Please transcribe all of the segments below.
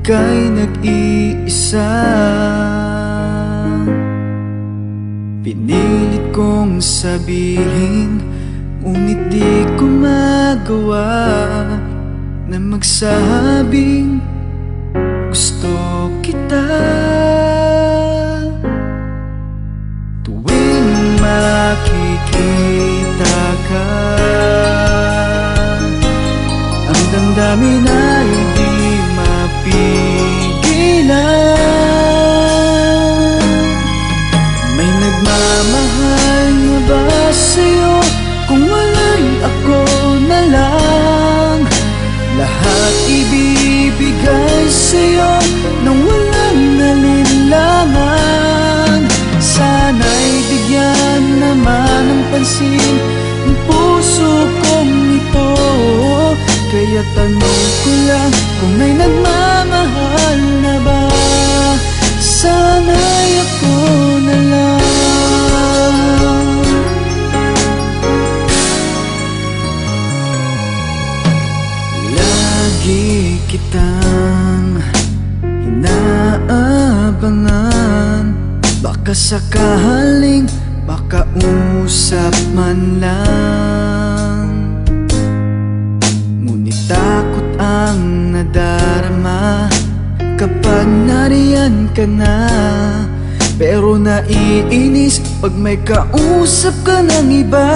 ika'y nag-iisa. Pinilit kong sabihin, ngunit di ko magawa na magsabing gusto kita. Tuwing makikita ka, ang damdamin ay di mapigilan. May nagmamahal na ba sa'yo? Kung wala'y ako na lang, lahat ibibigay sa'yo nang walang nalinlangan. Sana'y bigyan naman ng pansin ang puso kong ito. Kaya tanong ko lang kung may nagmamahal na ba. Sana'y ako na lang. Lagi kitang inaabangan, baka sakaling makausap man lang. Ngunit takot ang nadarama kapag nariyan ka na. Pero naiinis pag may kausap ka ng iba.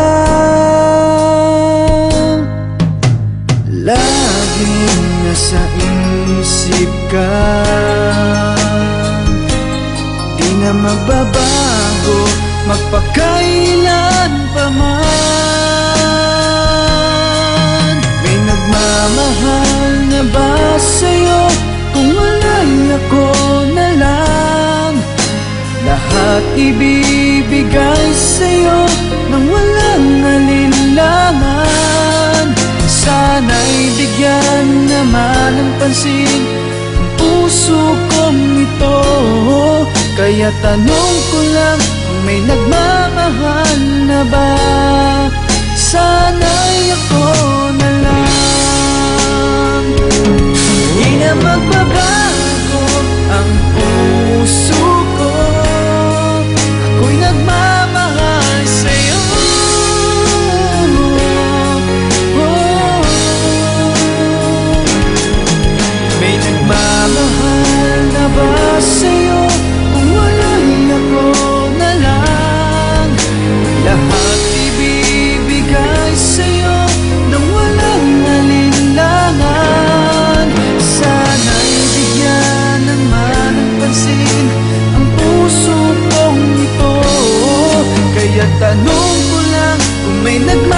Laging nasa isip ka, di na magbabago magpakailan pa man. May nagmamahal na ba sa'yo? Kung wala'y ako na lang, lahat ibibigay sa'yo nang walang alinlangan. Sana'y bigyan naman ng pansin ang puso kong ito. Kaya tanong ko lang kung may nagmamahal na ba. Sana'y ako na lang. Di na magbabago ang puso ko, ako'y nagmamahal sa'yo. May nagmamahal na ba sa'yo? Kung wala'y ako na lang, lahat ibibigay sa'yo nang walang alinlangan. Sana'y bigyan naman ng pansin ang puso kong ito. Kaya tanong ko lang kung may nagmamahal